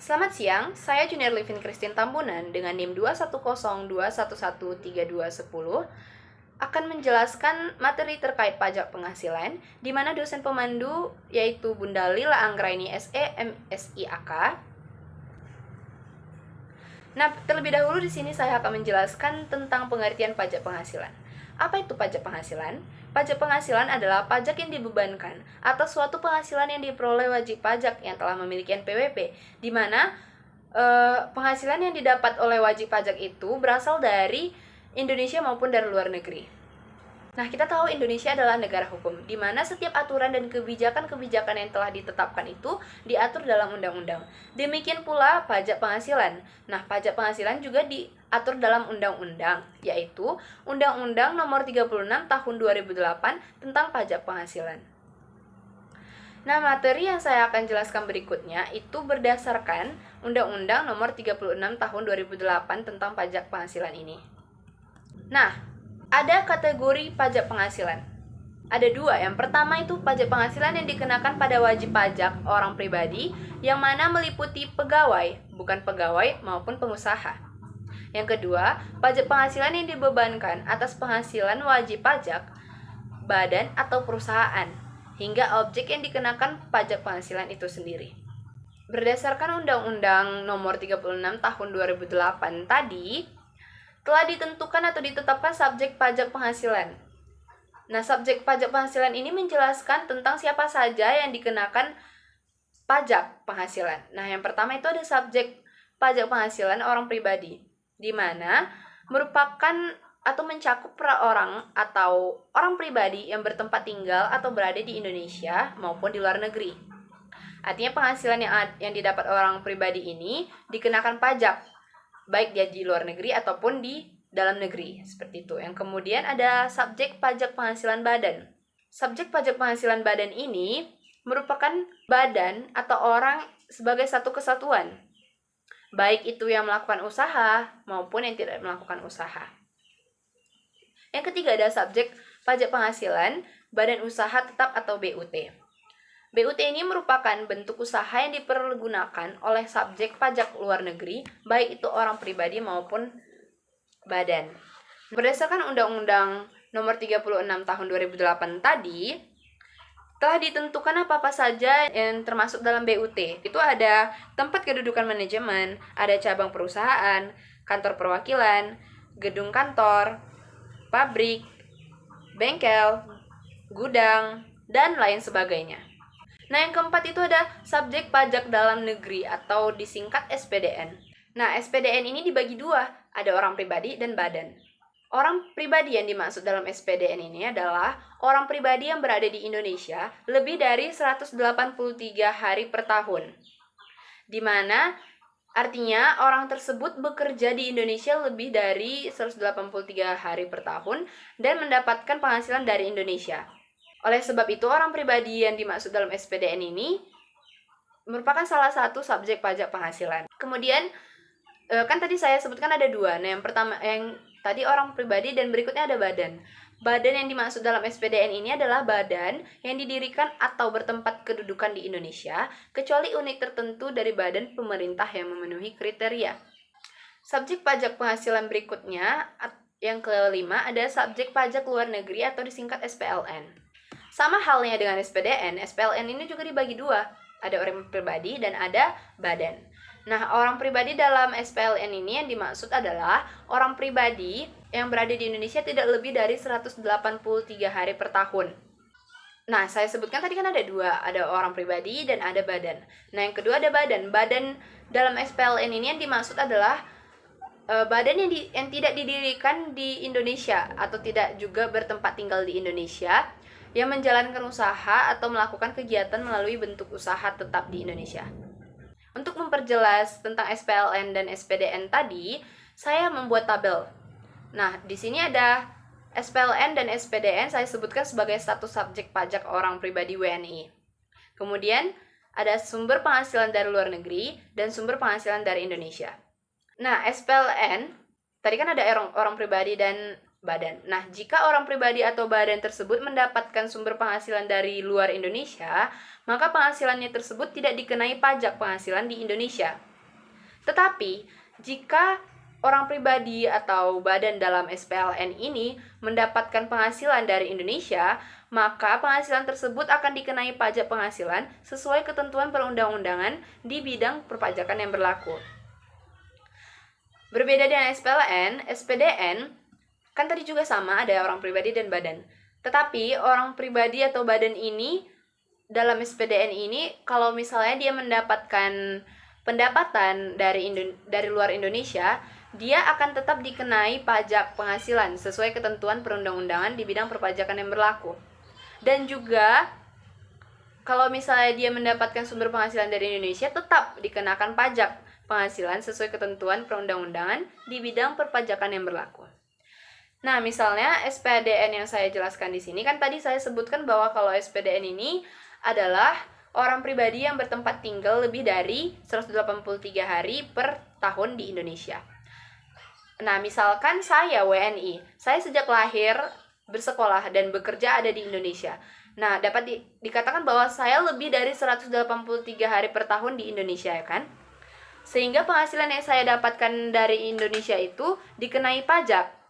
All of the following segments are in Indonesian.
Selamat siang, saya Junior Livin Christine Tambunan dengan NIM 21021132210 akan menjelaskan materi terkait pajak penghasilan di mana dosen pemandu yaitu Bunda Lila Anggraini SE MSIAK. Nah, terlebih dahulu di sini saya akan menjelaskan tentang pengertian pajak penghasilan. Apa itu pajak penghasilan? Pajak penghasilan adalah pajak yang dibebankan atas suatu penghasilan yang diperoleh wajib pajak yang telah memiliki NPWP, di mana penghasilan yang didapat oleh wajib pajak itu berasal dari Indonesia maupun dari luar negeri. Nah, kita tahu Indonesia adalah negara hukum, di mana setiap aturan dan kebijakan-kebijakan yang telah ditetapkan itu diatur dalam undang-undang. Demikian pula pajak penghasilan. Nah, pajak penghasilan juga diatur dalam undang-undang, yaitu Undang-Undang Nomor 36 Tahun 2008 tentang pajak penghasilan. Nah, materi yang saya akan jelaskan berikutnya itu berdasarkan Undang-Undang Nomor 36 Tahun 2008 tentang pajak penghasilan ini. Nah, ada kategori pajak penghasilan. Ada dua. Yang pertama itu pajak penghasilan yang dikenakan pada wajib pajak orang pribadi yang mana meliputi pegawai, bukan pegawai maupun pengusaha. Yang kedua, pajak penghasilan yang dibebankan atas penghasilan wajib pajak, badan atau perusahaan, hingga objek yang dikenakan pajak penghasilan itu sendiri. Berdasarkan Undang-Undang Nomor 36 Tahun 2008 tadi, telah ditentukan atau ditetapkan subjek pajak penghasilan. Nah, subjek pajak penghasilan ini menjelaskan tentang siapa saja yang dikenakan pajak penghasilan. Nah, yang pertama itu ada subjek pajak penghasilan orang pribadi, di mana merupakan atau mencakup orang atau orang pribadi yang bertempat tinggal atau berada di Indonesia maupun di luar negeri. Artinya penghasilan yang didapat orang pribadi ini dikenakan pajak, baik dia di luar negeri ataupun di dalam negeri, seperti itu. Yang kemudian ada subjek pajak penghasilan badan. Subjek pajak penghasilan badan ini merupakan badan atau orang sebagai satu kesatuan, baik itu yang melakukan usaha maupun yang tidak melakukan usaha. Yang ketiga ada subjek pajak penghasilan badan usaha tetap atau BUT. BUT ini merupakan bentuk usaha yang dipergunakan oleh subjek pajak luar negeri, baik itu orang pribadi maupun badan. Berdasarkan Undang-Undang Nomor 36 Tahun 2008 tadi, telah ditentukan apa-apa saja yang termasuk dalam BUT. Itu ada tempat kedudukan manajemen, ada cabang perusahaan, kantor perwakilan, gedung kantor, pabrik, bengkel, gudang, dan lain sebagainya. Nah, yang keempat itu ada subjek pajak dalam negeri atau disingkat SPDN. Nah, SPDN ini dibagi dua, ada orang pribadi dan badan. Orang pribadi yang dimaksud dalam SPDN ini adalah orang pribadi yang berada di Indonesia lebih dari 183 hari per tahun. Di mana artinya orang tersebut bekerja di Indonesia lebih dari 183 hari per tahun dan mendapatkan penghasilan dari Indonesia. Oleh sebab itu, orang pribadi yang dimaksud dalam SPDN ini merupakan salah satu subjek pajak penghasilan. Kemudian, kan tadi saya sebutkan ada dua. Nah, yang pertama, yang tadi orang pribadi dan berikutnya ada badan. Badan yang dimaksud dalam SPDN ini adalah badan yang didirikan atau bertempat kedudukan di Indonesia, kecuali unit tertentu dari badan pemerintah yang memenuhi kriteria. Subjek pajak penghasilan berikutnya, yang kelima, ada subjek pajak luar negeri atau disingkat SPLN. Sama halnya dengan SPDN, SPLN ini juga dibagi dua. Ada orang pribadi dan ada badan. Nah, orang pribadi dalam SPLN ini yang dimaksud adalah orang pribadi yang berada di Indonesia tidak lebih dari 183 hari per tahun. Nah, saya sebutkan tadi kan ada dua, ada orang pribadi dan ada badan. Nah, yang kedua ada badan. Badan dalam SPLN ini yang dimaksud adalah badan yang tidak didirikan di Indonesia atau tidak juga bertempat tinggal di Indonesia, yang menjalankan usaha atau melakukan kegiatan melalui bentuk usaha tetap di Indonesia. Untuk memperjelas tentang SPLN dan SPDN tadi, saya membuat tabel. Nah, di sini ada SPLN dan SPDN saya sebutkan sebagai status subjek pajak orang pribadi WNI. Kemudian ada sumber penghasilan dari luar negeri dan sumber penghasilan dari Indonesia. Nah, SPLN tadi kan ada orang pribadi dan badan. Nah, jika orang pribadi atau badan tersebut mendapatkan sumber penghasilan dari luar Indonesia, maka penghasilannya tersebut tidak dikenai pajak penghasilan di Indonesia. Tetapi, jika orang pribadi atau badan dalam SPLN ini mendapatkan penghasilan dari Indonesia, maka penghasilan tersebut akan dikenai pajak penghasilan sesuai ketentuan perundang-undangan di bidang perpajakan yang berlaku. Berbeda dengan SPLN, SPDN kan tadi juga sama, ada orang pribadi dan badan. Tetapi orang pribadi atau badan ini dalam SPDN ini, kalau misalnya dia mendapatkan pendapatan dari luar Indonesia, dia akan tetap dikenai pajak penghasilan sesuai ketentuan perundang-undangan di bidang perpajakan yang berlaku. Dan juga kalau misalnya dia mendapatkan sumber penghasilan dari Indonesia, tetap dikenakan pajak penghasilan sesuai ketentuan perundang-undangan di bidang perpajakan yang berlaku. Nah, misalnya SPDN yang saya jelaskan di sini, kan tadi saya sebutkan bahwa kalau SPDN ini adalah orang pribadi yang bertempat tinggal lebih dari 183 hari per tahun di Indonesia. Nah, misalkan saya WNI, saya sejak lahir bersekolah dan bekerja ada di Indonesia. Nah, dapat dikatakan bahwa saya lebih dari 183 hari per tahun di Indonesia, ya kan? Sehingga penghasilan yang saya dapatkan dari Indonesia itu dikenai pajak.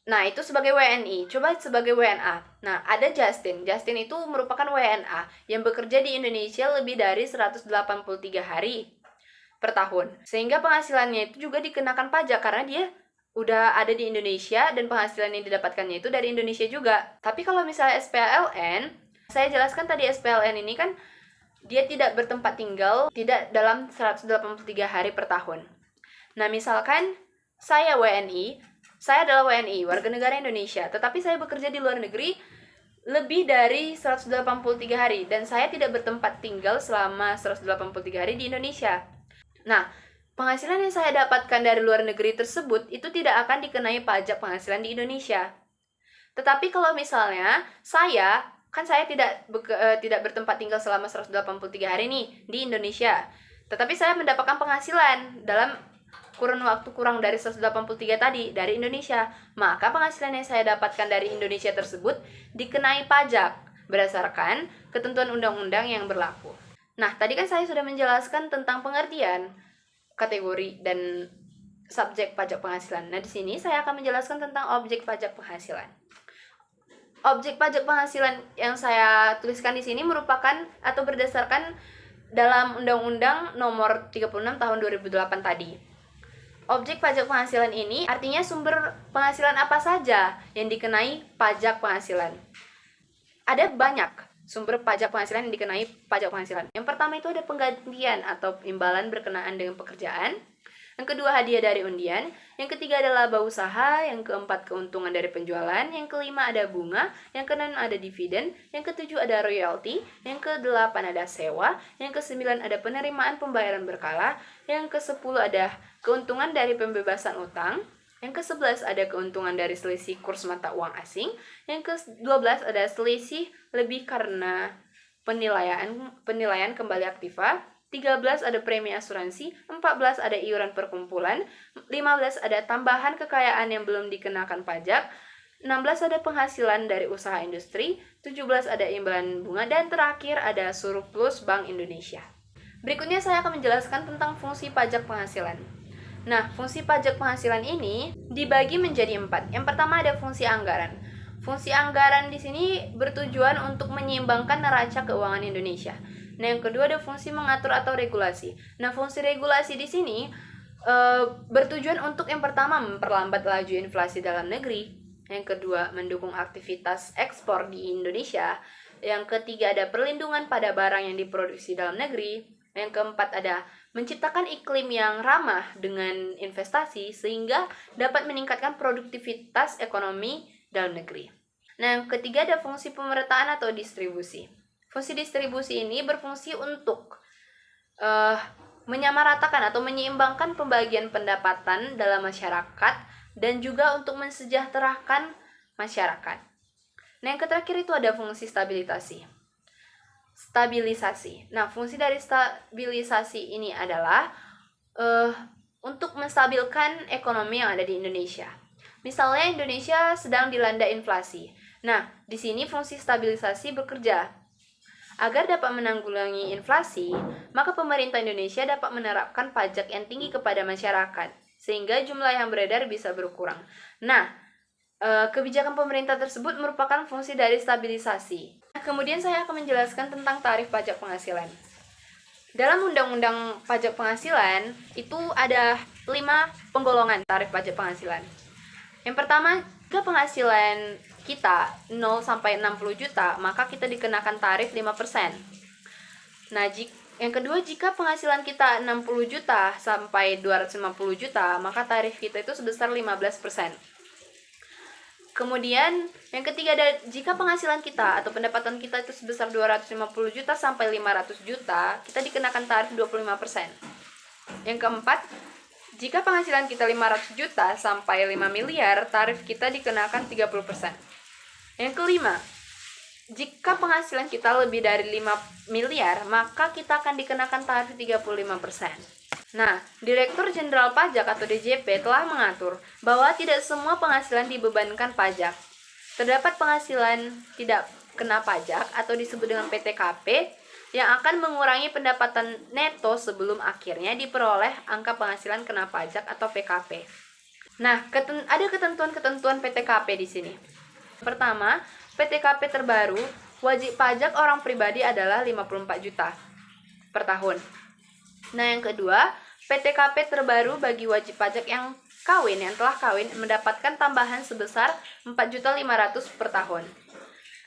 Nah, itu sebagai WNI. Coba sebagai WNA. Nah, ada Justin. Justin itu merupakan WNA yang bekerja di Indonesia lebih dari 183 hari per tahun. Sehingga penghasilannya itu juga dikenakan pajak karena dia udah ada di Indonesia dan penghasilan yang didapatkannya itu dari Indonesia juga. Tapi kalau misalnya SPLN, saya jelaskan tadi SPLN ini kan dia tidak bertempat tinggal, tidak dalam 183 hari per tahun. Nah, misalkan saya WNI, saya adalah WNI, warga negara Indonesia, tetapi saya bekerja di luar negeri lebih dari 183 hari dan saya tidak bertempat tinggal selama 183 hari di Indonesia. Nah, penghasilan yang saya dapatkan dari luar negeri tersebut itu tidak akan dikenai pajak penghasilan di Indonesia. Tetapi kalau misalnya saya tidak bertempat tinggal selama 183 hari nih di Indonesia, tetapi saya mendapatkan penghasilan dalam kurun waktu kurang dari 183 tadi dari Indonesia, maka penghasilan yang saya dapatkan dari Indonesia tersebut dikenai pajak berdasarkan ketentuan undang-undang yang berlaku. Nah, tadi kan saya sudah menjelaskan tentang pengertian, kategori, dan subjek pajak penghasilan. Nah, di sini saya akan menjelaskan tentang objek pajak penghasilan. Objek pajak penghasilan yang saya tuliskan di sini merupakan atau berdasarkan dalam Undang-Undang Nomor 36 Tahun 2008 tadi. Objek pajak penghasilan ini artinya sumber penghasilan apa saja yang dikenai pajak penghasilan. Ada banyak sumber pajak penghasilan yang dikenai pajak penghasilan. Yang pertama itu ada penggantian atau imbalan berkenaan dengan pekerjaan. Yang kedua, hadiah dari undian. Yang ketiga adalah laba usaha. Yang keempat, keuntungan dari penjualan. Yang kelima ada bunga. Yang keenam ada dividen. Yang ketujuh ada royalti. Yang kedelapan ada sewa. Yang kesembilan ada penerimaan pembayaran berkala. Yang kesepuluh ada keuntungan dari pembebasan utang. Yang ke-11 ada keuntungan dari selisih kurs mata uang asing. Yang ke-12 ada selisih lebih karena penilaian kembali aktiva. 13 ada premi asuransi. 14 ada iuran perkumpulan. 15 ada tambahan kekayaan yang belum dikenakan pajak. 16 ada penghasilan dari usaha industri. 17 ada imbalan bunga. Dan terakhir ada surplus Bank Indonesia. Berikutnya saya akan menjelaskan tentang fungsi pajak penghasilan. Nah, fungsi pajak penghasilan ini dibagi menjadi 4. Yang pertama ada fungsi anggaran. Fungsi anggaran di sini bertujuan untuk menyeimbangkan neraca keuangan Indonesia. Nah, yang kedua ada fungsi mengatur atau regulasi. Nah, fungsi regulasi di sini bertujuan untuk yang pertama memperlambat laju inflasi dalam negeri. Yang kedua mendukung aktivitas ekspor di Indonesia. Yang ketiga ada perlindungan pada barang yang diproduksi dalam negeri. Yang keempat ada menciptakan iklim yang ramah dengan investasi sehingga dapat meningkatkan produktivitas ekonomi dalam negeri. Nah, yang ketiga ada fungsi pemerataan atau distribusi. Fungsi distribusi ini berfungsi untuk menyamaratakan atau menyeimbangkan pembagian pendapatan dalam masyarakat dan juga untuk mensejahterakan masyarakat. Nah, yang terakhir itu ada fungsi stabilisasi. Nah, fungsi dari stabilisasi ini adalah untuk menstabilkan ekonomi yang ada di Indonesia. Misalnya Indonesia sedang dilanda inflasi. Nah, di sini fungsi stabilisasi bekerja Agar dapat menanggulangi inflasi, maka pemerintah Indonesia dapat menerapkan pajak yang tinggi kepada masyarakat, sehingga jumlah yang beredar bisa berkurang. Nah, kebijakan pemerintah tersebut merupakan fungsi dari stabilisasi. Kemudian saya akan menjelaskan tentang tarif pajak penghasilan. Dalam Undang-Undang Pajak Penghasilan, itu ada 5 penggolongan tarif pajak penghasilan. Yang pertama, jika penghasilan kita 0 sampai 60 juta, maka kita dikenakan tarif 5%. Nah, yang kedua, jika penghasilan kita 60 juta sampai 250 juta, maka tarif kita itu sebesar 15%. Kemudian, yang ketiga, jika penghasilan kita atau pendapatan kita itu sebesar 250 juta sampai 500 juta, kita dikenakan tarif 25%. Yang keempat, jika penghasilan kita 500 juta sampai 5 miliar, tarif kita dikenakan 30%. Yang kelima, jika penghasilan kita lebih dari 5 miliar, maka kita akan dikenakan tarif 35%. Nah, Direktur Jenderal Pajak atau DJP telah mengatur bahwa tidak semua penghasilan dibebankan pajak. Terdapat penghasilan tidak kena pajak atau disebut dengan PTKP yang akan mengurangi pendapatan neto sebelum akhirnya diperoleh angka penghasilan kena pajak atau PKP. Nah, ada ketentuan-ketentuan PTKP di sini. Pertama, PTKP terbaru wajib pajak orang pribadi adalah 54 juta per tahun. Nah, yang kedua, PTKP terbaru bagi wajib pajak yang telah kawin mendapatkan tambahan sebesar 4.500.000 per tahun.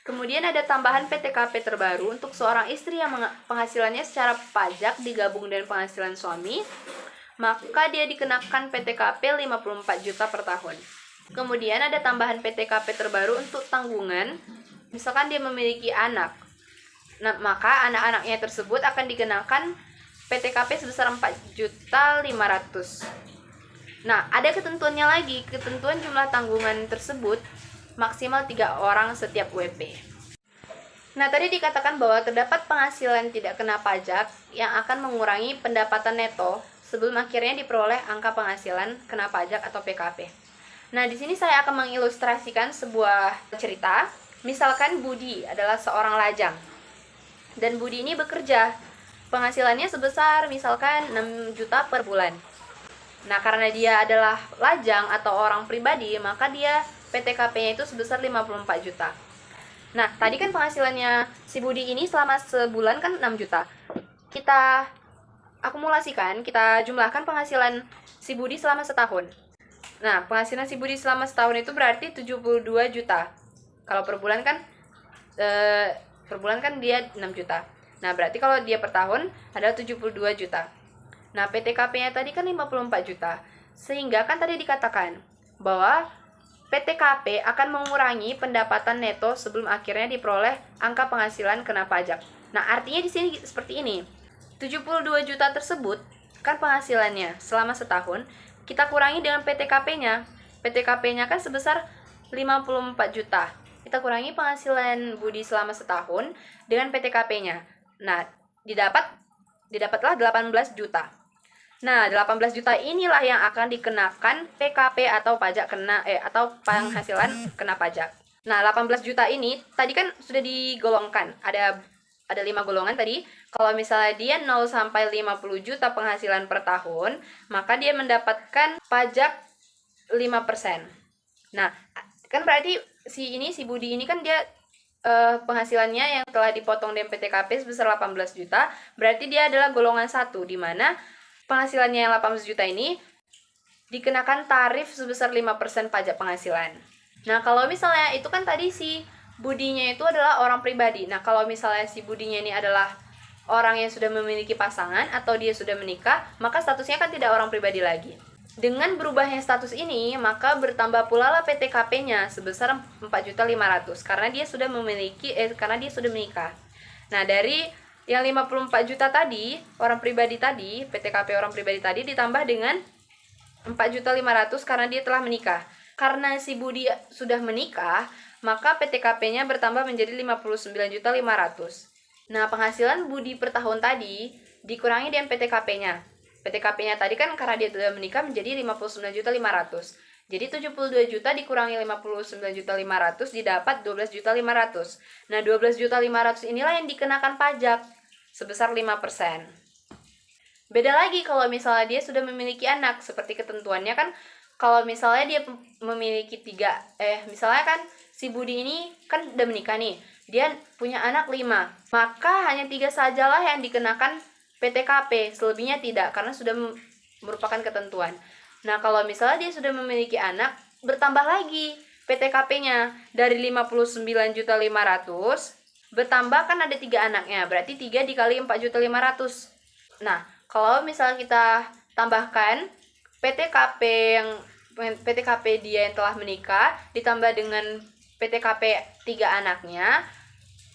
Kemudian ada tambahan PTKP terbaru untuk seorang istri yang penghasilannya secara pajak digabung dengan penghasilan suami, maka dia dikenakan PTKP 54 juta per tahun. Kemudian ada tambahan PTKP terbaru untuk tanggungan, misalkan dia memiliki anak. Nah, maka anak-anaknya tersebut akan dikenakan PTKP sebesar 4.500.000. Nah, ada ketentuannya lagi. Ketentuan jumlah tanggungan tersebut maksimal 3 orang setiap WP. Nah, tadi dikatakan bahwa terdapat penghasilan tidak kena pajak yang akan mengurangi pendapatan neto sebelum akhirnya diperoleh angka penghasilan kena pajak atau PKP. Nah, di sini saya akan mengilustrasikan sebuah cerita. Misalkan Budi adalah seorang lajang. Dan Budi ini bekerja. Penghasilannya sebesar misalkan 6 juta per bulan. Nah, karena dia adalah lajang atau orang pribadi, maka dia PTKP-nya itu sebesar 54 juta. Nah, tadi kan penghasilannya si Budi ini selama sebulan kan 6 juta. Kita akumulasikan, kita jumlahkan penghasilan si Budi selama setahun. Nah, penghasilan si Budi selama setahun itu berarti 72 juta. Kalau per bulan kan dia 6 juta. Nah, berarti kalau dia per tahun adalah 72 juta. Nah, PTKP-nya tadi kan 54 juta. Sehingga kan tadi dikatakan bahwa PTKP akan mengurangi pendapatan neto sebelum akhirnya diperoleh angka penghasilan kena pajak. Nah, artinya di sini seperti ini. 72 juta tersebut kan penghasilannya selama setahun, kita kurangi dengan PTKP-nya. PTKP-nya kan sebesar 54 juta. Kita kurangi penghasilan Budi selama setahun dengan PTKP-nya. Nah, didapatlah 18 juta. Nah, 18 juta inilah yang akan dikenakan PKP atau atau penghasilan kena pajak. Nah, 18 juta ini tadi kan sudah digolongkan. Ada 5 golongan tadi. Kalau misalnya dia 0 sampai 50 juta penghasilan per tahun, maka dia mendapatkan pajak 5%. Nah, kan berarti si Budi ini kan dia penghasilannya yang telah dipotong dari PTKP sebesar 18 juta, berarti dia adalah golongan 1, di mana penghasilannya yang 18 juta ini dikenakan tarif sebesar 5% pajak penghasilan. Nah, kalau misalnya itu kan tadi si Budinya itu adalah orang pribadi. Nah, kalau misalnya si Budinya ini adalah orang yang sudah memiliki pasangan atau dia sudah menikah, maka statusnya kan tidak orang pribadi lagi. Dengan berubahnya status ini, maka bertambah pula lah PTKP-nya sebesar 4.500.000 karena dia sudah menikah. Nah, dari yang 54 juta tadi, orang pribadi tadi, PTKP orang pribadi tadi ditambah dengan 4.500.000 karena dia telah menikah. Karena si Budi sudah menikah, maka PTKP-nya bertambah menjadi 59.500.000. Nah, penghasilan Budi per tahun tadi dikurangi dengan PTKP-nya. PTKP-nya tadi kan karena dia sudah menikah menjadi 59.500.000. Jadi 72 juta dikurangi 59.500.000 didapat 12.500.000. Nah, 12.500.000 inilah yang dikenakan pajak sebesar 5%. Beda lagi kalau misalnya dia sudah memiliki anak, seperti ketentuannya kan kalau misalnya dia memiliki misalnya kan si Budi ini kan udah menikah nih, dia punya anak 5, maka hanya 3 sajalah yang dikenakan PTKP, selebihnya tidak, karena sudah merupakan ketentuan. Nah, kalau misalnya dia sudah memiliki anak, bertambah lagi PTKP-nya dari 59.500.000 bertambah kan ada 3 anaknya, berarti 3 dikali 4.500.000. Nah, kalau misalnya kita tambahkan PTKP dia yang telah menikah ditambah dengan PTKP 3 anaknya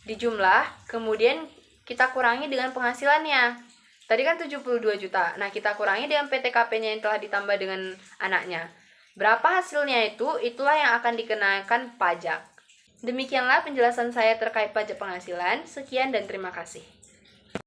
dijumlah, kemudian kita kurangi dengan penghasilannya. Tadi kan 72 juta. Nah, kita kurangi dengan PTKP-nya yang telah ditambah dengan anaknya. Berapa hasilnya itulah yang akan dikenakan pajak. Demikianlah penjelasan saya terkait pajak penghasilan. Sekian dan terima kasih.